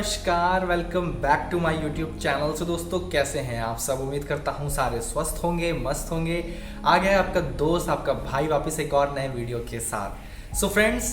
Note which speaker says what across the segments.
Speaker 1: नमस्कार, welcome back to my YouTube channel. So दोस्तों, कैसे हैं आप सब? उम्मीद करता हूँ सारे स्वस्थ होंगे, मस्त होंगे। आ गया आपका दोस्त, आपका भाई वापस एक और नए वीडियो के साथ। सो फ्रेंड्स,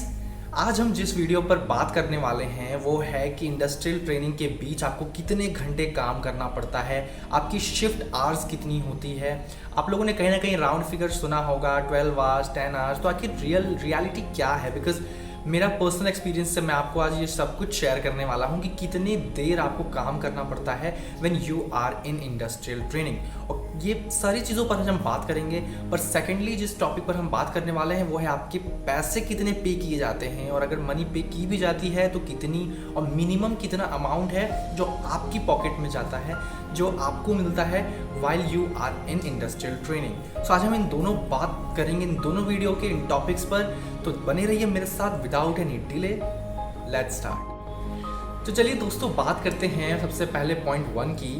Speaker 1: आज हम जिस वीडियो पर बात करने वाले हैं वो है कि इंडस्ट्रियल ट्रेनिंग के बीच आपको कितने घंटे काम करना पड़ता है, आपकी शिफ्ट आवर्स कितनी होती है। आप लोगों ने कहीं ना कहीं राउंड फिगर सुना होगा 12 आवर्स, 10 आवर्स। तो आखिर रियलिटी क्या है? बिकॉज मेरा पर्सनल एक्सपीरियंस से मैं आपको आज ये सब कुछ शेयर करने वाला हूँ कि कितनी देर आपको काम करना पड़ता है when you are in industrial training. और ये सारी चीज़ों पर आज हम बात करेंगे। पर सेकेंडली जिस टॉपिक पर हम बात करने वाले हैं वो है आपके पैसे कितने पे किए जाते हैं, और अगर मनी पे की भी जाती है तो कितनी, और मिनिमम कितना अमाउंट है जो आपकी पॉकेट में जाता है, जो आपको मिलता है while you are in industrial training. So आज हम इन दोनों बात करेंगे, इन दोनों वीडियो के इन टॉपिक्स पर। तो बने रहिए मेरे साथ without any delay. Let's start. तो चलिए दोस्तों, बात करते हैं सबसे पहले पॉइंट 1 की,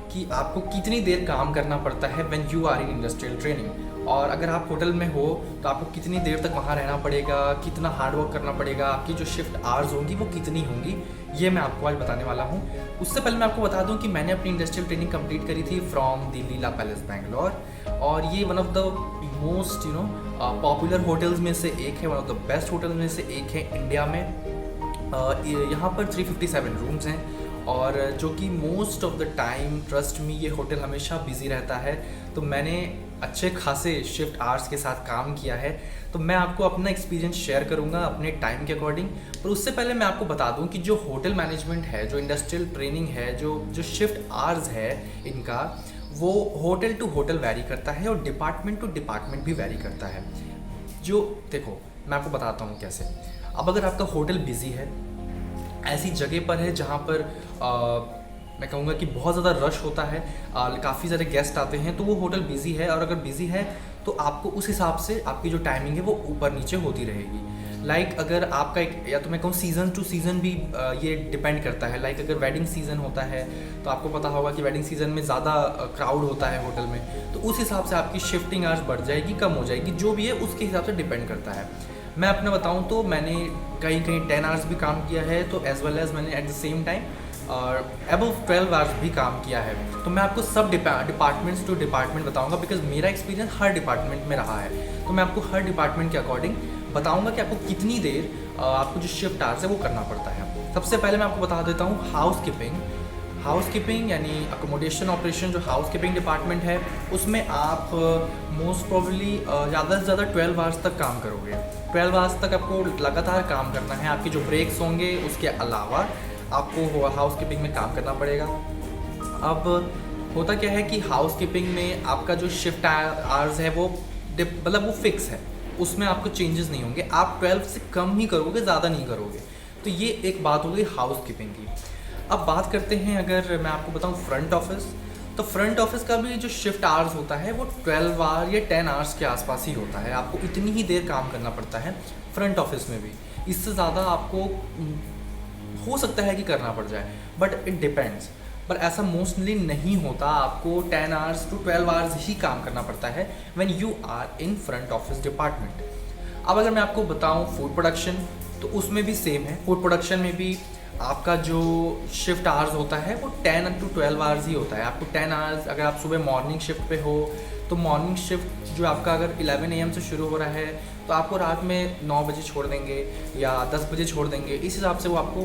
Speaker 1: कि आपको कितनी देर काम करना पड़ता है when you are in industrial training. और अगर आप होटल में हो तो आपको कितनी देर तक वहाँ रहना पड़ेगा, कितना हार्डवर्क करना पड़ेगा, आपकी जो शिफ्ट आवर्स होंगी वो कितनी होंगी, ये मैं आपको आज बताने वाला हूँ। उससे पहले मैं आपको बता दूँ कि मैंने अपनी इंडस्ट्रियल ट्रेनिंग कंप्लीट करी थी from the Leela palace Bangalore. और ये one of the most popular hotels में से एक है, one of the best hotel में से एक है इंडिया में। यहाँ पर 357 रूम्स हैं, और जो कि most of the time, trust me, ये होटल हमेशा बिजी रहता है। तो मैंने अच्छे खासे शिफ्ट आवर्स के साथ काम किया है, तो मैं आपको अपना एक्सपीरियंस शेयर करूंगा अपने टाइम के अकॉर्डिंग। पर उससे पहले मैं आपको बता दूं कि जो होटल मैनेजमेंट है, जो इंडस्ट्रियल ट्रेनिंग है, जो शिफ्ट आवर्स है इनका, वो होटल टू होटल वैरी करता है और डिपार्टमेंट टू डिपार्टमेंट भी वैरी करता है। जो देखो, मैं आपको बताता हूँ कैसे। अब अगर आपका होटल बिजी है, ऐसी जगह पर है जहाँ पर मैं कहूँगा कि बहुत ज़्यादा रश होता है, काफ़ी सारे गेस्ट आते हैं, तो वो होटल बिज़ी है। और अगर बिज़ी है तो आपको उस हिसाब से आपकी जो टाइमिंग है वो ऊपर नीचे होती रहेगी। लाइक अगर आपका एक, या तो मैं कहूँ सीज़न टू सीज़न भी ये डिपेंड करता है। लाइक अगर वेडिंग सीज़न होता है तो आपको पता होगा कि वेडिंग सीज़न में ज़्यादा क्राउड होता है होटल में, तो उस हिसाब से आपकी शिफ्टिंग आवर्स बढ़ जाएगी, कम हो जाएगी, जो भी है उसके हिसाब से डिपेंड करता है। मैं अपना बताऊँ तो मैंने कहीं कहीं 10 आवर्स भी काम किया है, तो एज वेल एज मैंने एट द सेम टाइम और अबव 12 आवर्स भी काम किया है। तो मैं आपको सब डिपार्टमेंट्स टू डिपार्टमेंट बताऊंगा, बिकॉज मेरा एक्सपीरियंस हर डिपार्टमेंट में रहा है। तो मैं आपको हर डिपार्टमेंट के अकॉर्डिंग बताऊंगा कि आपको कितनी देर आपको जो शिफ्ट आवर्स है वो करना पड़ता है। सबसे पहले मैं आपको बता देता हूँ हाउस कीपिंग यानी अकोमोडेशन ऑपरेशन। जो हाउस कीपिंग डिपार्टमेंट है उसमें आप मोस्ट प्रोबेबली ज़्यादा से ज़्यादा 12 आवर्स तक काम करोगे। 12 आवर्स तक आपको लगातार काम करना है। आपके जो ब्रेक्स होंगे उसके अलावा आपको हाउस कीपिंग में काम करना पड़ेगा। अब होता क्या है कि हाउस कीपिंग में आपका जो शिफ्ट आवर्स है वो मतलब वो फिक्स है, उसमें आपको चेंजेस नहीं होंगे। आप 12 से कम ही करोगे, ज़्यादा नहीं करोगे। तो ये एक बात हो गई हाउस कीपिंग की। अब बात करते हैं, अगर मैं आपको बताऊं फ्रंट ऑफिस, तो फ्रंट ऑफिस का भी जो शिफ्ट आवर्स होता है वो 12 आवर या 10 आवर्स के आसपास ही होता है। आपको इतनी ही देर काम करना पड़ता है फ्रंट ऑफिस में भी। इससे ज़्यादा आपको हो सकता है कि करना पड़ जाए, बट इट डिपेंड्स। पर ऐसा मोस्टली नहीं होता। आपको 10 आवर्स टू 12 आवर्स ही काम करना पड़ता है when you are in front office department. अब अगर मैं आपको बताऊं फूड प्रोडक्शन, तो उसमें भी सेम है। फूड प्रोडक्शन में भी आपका जो शिफ्ट आवर्स होता है वो 10 टू 12 आवर्स ही होता है। आपको 10 आवर्स, अगर आप सुबह मॉर्निंग शिफ्ट पे हो तो मॉर्निंग शिफ्ट जो आपका अगर 11 AM से शुरू हो रहा है तो आपको रात में 9 बजे छोड़ देंगे या 10 बजे छोड़ देंगे। इस हिसाब से वो आपको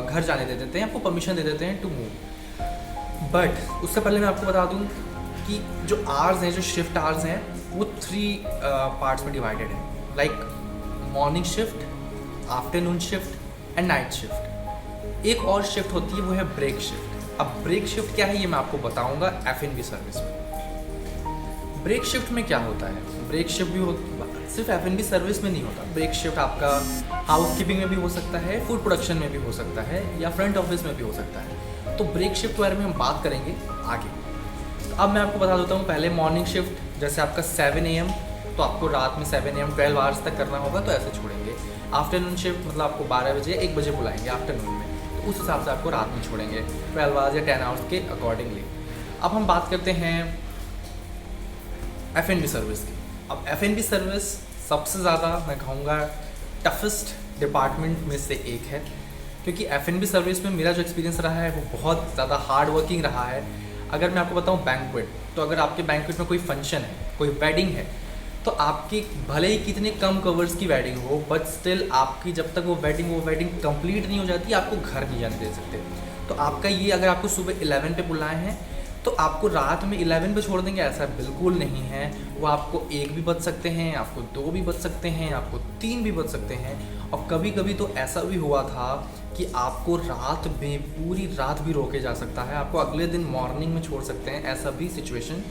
Speaker 1: घर जाने दे देते हैं, आपको परमिशन दे देते हैं टू मूव। बट उससे पहले मैं आपको बता दूं कि जो आवर्स हैं, जो शिफ्ट आवर्स हैं, वो 3 पार्ट्स में डिवाइडेड है। Like morning shift, afternoon shift and night shift. एक और शिफ्ट होती है वो है ब्रेक शिफ्ट। अब ब्रेक शिफ्ट क्या है ये मैं आपको बताऊंगा F&B सर्विस में। ब्रेक शिफ्ट में क्या होता है? ब्रेक शिफ्ट भी सिर्फ F&B सर्विस में नहीं होता। ब्रेक शिफ्ट आपका हाउस कीपिंग में भी हो सकता है, फूड प्रोडक्शन में भी हो सकता है, या फ्रंट ऑफिस में भी हो सकता है। तो ब्रेक शिफ्ट के बारे में हम बात करेंगे आगे। तो अब मैं आपको बता देता हूँ पहले मॉर्निंग शिफ्ट, जैसे आपका 7 AM, तो आपको रात में 7 AM 12 आवर्स तक करना होगा, तो ऐसे छोड़ेंगे। आफ्टरनून शिफ्ट मतलब आपको 12 बजे 1 बजे बुलाएंगे आफ्टरनून में, तो उस हिसाब से आपको रात में छोड़ेंगे 12 आवर्स या 10 आवर्स के अकॉर्डिंगली। अब हम बात करते हैं F&B सर्विस की। अब F&B सर्विस सबसे ज़्यादा मैं कहूँगा टफेस्ट डिपार्टमेंट में से एक है, क्योंकि F&B सर्विस में मेरा जो एक्सपीरियंस रहा है वो बहुत ज़्यादा हार्ड वर्किंग रहा है। अगर मैं आपको बताऊं बैंक्वेट, तो अगर आपके बैंक्वेट में कोई फंक्शन है, कोई वेडिंग है, तो आपकी भले ही कितने कम कवर्स की वेडिंग हो, बट स्टिल आपकी जब तक वो वेडिंग कंप्लीट नहीं हो जाती आपको घर नहीं जाने दे सकते। तो आपका ये, अगर आपको सुबह 11 पे बुलाए हैं तो आपको रात में 11 पे छोड़ देंगे, ऐसा बिल्कुल नहीं है। वो आपको 1 भी बज सकते हैं, आपको 2 भी बज सकते हैं, आपको 3 भी बज सकते हैं। और कभी कभी तो ऐसा भी हुआ था कि आपको रात में पूरी रात भी रोके जा सकता है, आपको अगले दिन मॉर्निंग में छोड़ सकते हैं। ऐसा भी सिचुएशन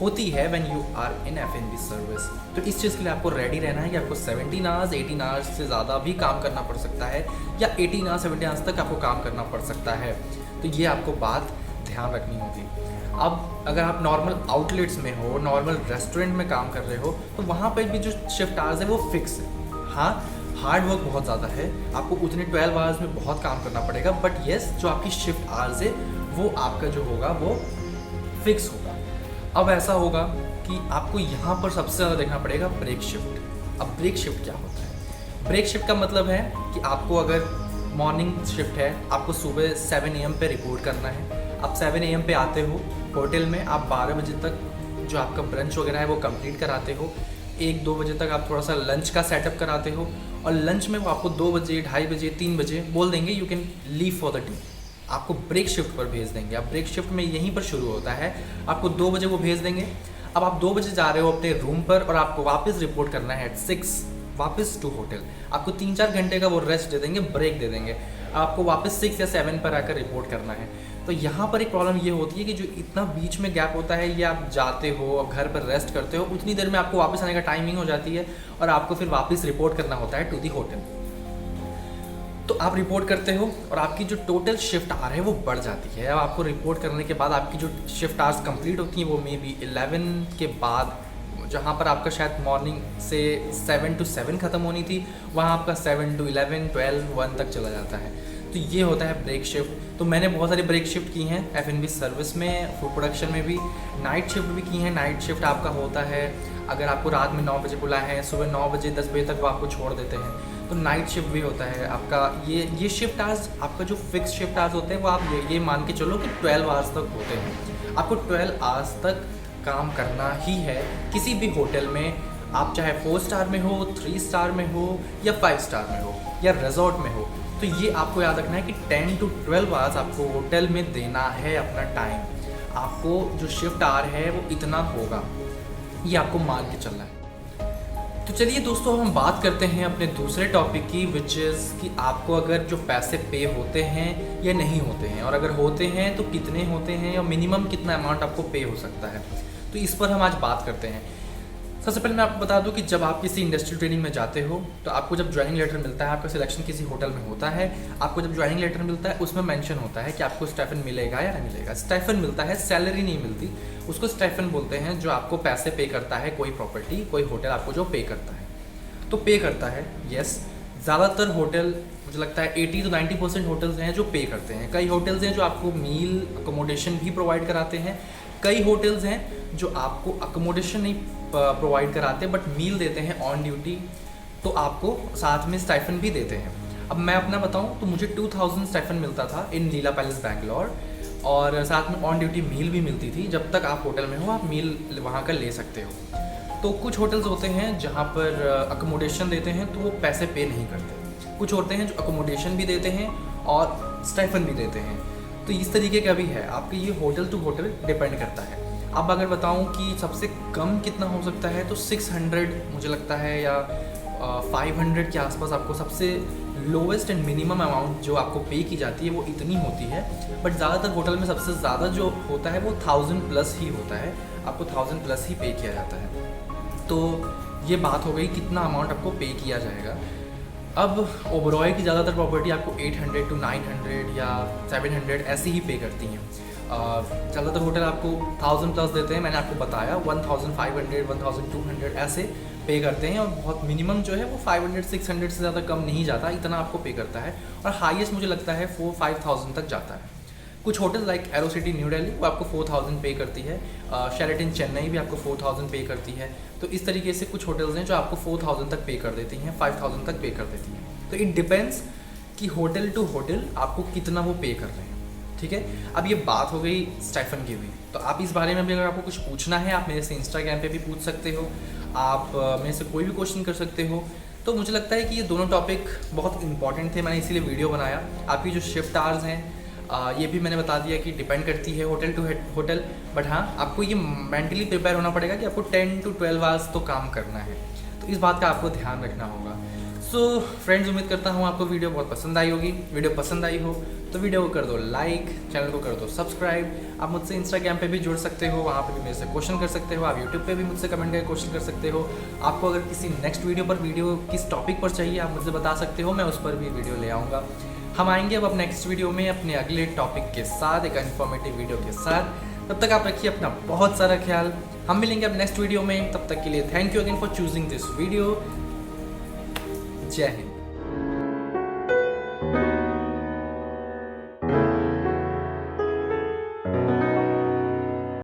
Speaker 1: होती है when you are in F&B service. तो इस चीज़ के लिए आपको रेडी रहना है कि आपको 17 आवर्स 18 आवर्स से ज़्यादा भी काम करना पड़ सकता है, या 18 आवर्स 17 आवर्स तक आपको काम करना पड़ सकता है। तो ये आपको बात ध्यान रखनी होगी। अब अगर आप नॉर्मल आउटलेट्स में हो, नॉर्मल रेस्टोरेंट में काम कर रहे हो, तो वहाँ पर भी जो शिफ्ट आवर्स है वो फिक्स है। हाँ, हार्ड वर्क बहुत ज़्यादा है, आपको उतने 12 आवर्स में बहुत काम करना पड़ेगा, बट येस, जो आपकी शिफ्ट आवर्स है वो आपका जो होगा वो फिक्स होगा। अब ऐसा होगा कि आपको यहाँ पर सबसे ज़्यादा देखना पड़ेगा ब्रेक शिफ्ट। अब ब्रेक शिफ्ट क्या होता है? ब्रेक शिफ्ट का मतलब है कि आपको अगर मॉर्निंग शिफ्ट है, आपको सुबह 7 AM पे रिपोर्ट करना है। आप 7 AM पे आते हो होटल में, आप 12 बजे तक जो आपका ब्रंच वगैरह है वो कंप्लीट कराते हो। 1-2 बजे तक आप थोड़ा सा लंच का सेटअप कराते हो, और लंच में वो आपको 2 बजे, 2:30 बजे, 3 बजे बोल देंगे you can leave for the day. आपको ब्रेक शिफ्ट पर भेज देंगे। अब ब्रेक शिफ्ट में यहीं पर शुरू होता है, आपको 2 बजे वो भेज देंगे। अब आप 2 बजे जा रहे हो अपने रूम पर, और आपको वापस रिपोर्ट करना है एट 6 वापस टू होटल। आपको 3-4 घंटे का वो रेस्ट दे देंगे, ब्रेक दे देंगे। आपको वापस 6 या 7 पर आकर रिपोर्ट करना है। तो यहाँ पर एक प्रॉब्लम ये होती है कि जो इतना बीच में गैप होता है, ये आप जाते हो, अब घर पर रेस्ट करते हो, उतनी देर में आपको वापस आने का टाइमिंग हो जाती है, और आपको फिर वापस रिपोर्ट करना होता है टू दी होटल। तो आप रिपोर्ट करते हो और आपकी जो टोटल शिफ्ट आवर है वो बढ़ जाती है। अब आपको रिपोर्ट करने के बाद आपकी जो शिफ्ट आवर्स कंप्लीट होती हैं वो मे बी 11 के बाद, जहाँ पर आपका शायद मॉर्निंग से 7 to 7 ख़त्म होनी थी, वहाँ आपका 7 to 11, 12, 1 तक चला जाता है। तो ये होता है ब्रेक शिफ्ट। तो मैंने बहुत सारी ब्रेक शिफ्ट की हैं F&B सर्विस में, फूड प्रोडक्शन में भी। नाइट शिफ्ट भी की हैं। नाइट शिफ्ट आपका होता है, अगर आपको रात में 9 बजे बुलाए हैं, सुबह 9 बजे 10 बजे तक वो आपको छोड़ देते हैं, तो नाइट शिफ्ट भी होता है आपका। ये शिफ्ट आवर्स, आपका जो फिक्स शिफ्ट आवर्स होते हैं वो आप ये मान के चलो कि 12 आवर्स तक होते हैं। आपको 12 आवर्स तक काम करना ही है किसी भी होटल में। आप चाहे 4 स्टार में हो, 3 स्टार में हो, या 5 स्टार में हो, या रिजॉर्ट में हो। तो ये आपको याद रखना है कि 10 to 12 आवर्स आपको होटल में देना है अपना टाइम। आपको जो शिफ्ट आवर है वो इतना होगा, ये आपको मान के चलना है। तो चलिए दोस्तों, हम बात करते हैं अपने दूसरे टॉपिक की, विच इज़ कि आपको अगर जो पैसे पे होते हैं या नहीं होते हैं, और अगर होते हैं तो कितने होते हैं, या मिनिमम कितना अमाउंट आपको पे हो सकता है। तो इस पर हम आज बात करते हैं। सबसे पहले मैं आपको बता दूं कि जब आप किसी इंडस्ट्री ट्रेनिंग में जाते हो, तो आपको जब ज्वाइनिंग लेटर मिलता है, आपका सिलेक्शन किसी होटल में होता है, आपको जब ज्वाइनिंग लेटर मिलता है उसमें मेंशन होता है कि आपको स्टाइफन मिलेगा या नहीं मिलेगा। स्टाइफन मिलता है, सैलरी नहीं मिलती। उसको स्टाइफन बोलते हैं, जो आपको पैसे पे करता है कोई प्रॉपर्टी, कोई होटल आपको जो पे करता है। तो पे करता है, येस, ज़्यादातर होटल, मुझे लगता है 80 to 90% होटल्स हैं जो पे करते हैं। कई होटल्स हैं जो आपको मील अकोमोडेशन भी प्रोवाइड कराते हैं। कई होटल्स हैं जो आपको अकोमोडेशन नहीं प्रोवाइड कराते बट मील देते हैं ऑन ड्यूटी, तो आपको साथ में स्टाइफन भी देते हैं। अब मैं अपना बताऊं तो मुझे 2000 स्टाइफन मिलता था इन लीला पैलेस बैंगलोर, और साथ में ऑन ड्यूटी मील भी मिलती थी। जब तक आप होटल में हो आप मील वहाँ का ले सकते हो। तो कुछ होटल्स होते हैं जहाँ पर अकोमोडेशन देते हैं तो वो पैसे पे नहीं करते। कुछ होते हैं जो अकोमोडेशन भी देते हैं और स्टाइफन भी देते हैं। तो इस तरीके का भी है, आपके ये होटल टू होटल डिपेंड करता है। अब अगर बताऊं कि सबसे कम कितना हो सकता है तो 600 मुझे लगता है, या 500 के आसपास आपको सबसे लोवेस्ट एंड मिनिमम अमाउंट जो आपको पे की जाती है वो इतनी होती है। बट ज़्यादातर होटल में सबसे ज़्यादा जो होता है वो 1000 प्लस ही होता है, आपको 1000 प्लस ही पे किया जाता है। तो ये बात हो गई कितना अमाउंट आपको पे किया जाएगा। अब ओबरॉय की ज़्यादातर प्रॉपर्टी आपको 800 to 900 या 700 ऐसे ही पे करती हैं। ज़्यादातर होटल आपको 1000 प्लस देते हैं, मैंने आपको बताया 1500, 1200 ऐसे पे करते हैं, और बहुत मिनिमम जो है वो 500-600 से ज़्यादा कम नहीं जाता, इतना आपको पे करता है। और हाईएस्ट मुझे लगता है 4-5,000 तक जाता है। कुछ hotel like arrow city new Delhi वो आपको 4000 पे करती है, शेरेटन चेन्नई भी आपको 4000 पे करती है। तो इस तरीके से कुछ होटल्स हैं जो आपको 4000 तक पे कर देती हैं, 5000 तक पे कर देती हैं। तो इट डिपेंड्स कि होटल टू होटल आपको कितना वो पे कर रहे हैं। ठीक है, अब ये बात हो गई स्टाइफन की भी, तो आप इस बारे में भी अगर आपको कुछ पूछना है आप मेरे से इंस्टाग्राम पे भी पूछ सकते हो, आप मेरे से कोई भी क्वेश्चन कर सकते हो। तो मुझे लगता है कि ये दोनों टॉपिक बहुत इंपॉर्टेंट थे, मैंने इसीलिए वीडियो बनाया। आपकी जो शिफ्ट आवर्स हैं ये भी मैंने बता दिया कि डिपेंड करती है होटल टू होटल, बट हाँ आपको ये मेंटली प्रिपेयर होना पड़ेगा कि आपको 10 to 12 आवर्स तो काम करना है, तो इस बात का आपको ध्यान रखना होगा। सो फ्रेंड्स, उम्मीद करता हूँ आपको वीडियो बहुत पसंद आई होगी। वीडियो पसंद आई हो तो वीडियो को कर दो लाइक, चैनल को कर दो सब्सक्राइब। आप मुझसे इंस्टाग्राम पे भी जुड़ सकते हो, वहाँ पे भी मेरे से क्वेश्चन कर सकते हो। आप यूट्यूब पे भी मुझसे कमेंट करके क्वेश्चन कर सकते हो। आपको अगर किसी नेक्स्ट वीडियो किस टॉपिक पर चाहिए आप मुझसे बता सकते हो, मैं उस पर भी वीडियो ले आऊँगा। हम आएंगे अब नेक्स्ट वीडियो में अपने अगले टॉपिक के साथ, एक इन्फॉर्मेटिव वीडियो के साथ। तब तक आप रखिए अपना बहुत सारा ख्याल। हम मिलेंगे अब नेक्स्ट वीडियो में, तब तक के लिए thank you again for choosing this video. जय हिंद।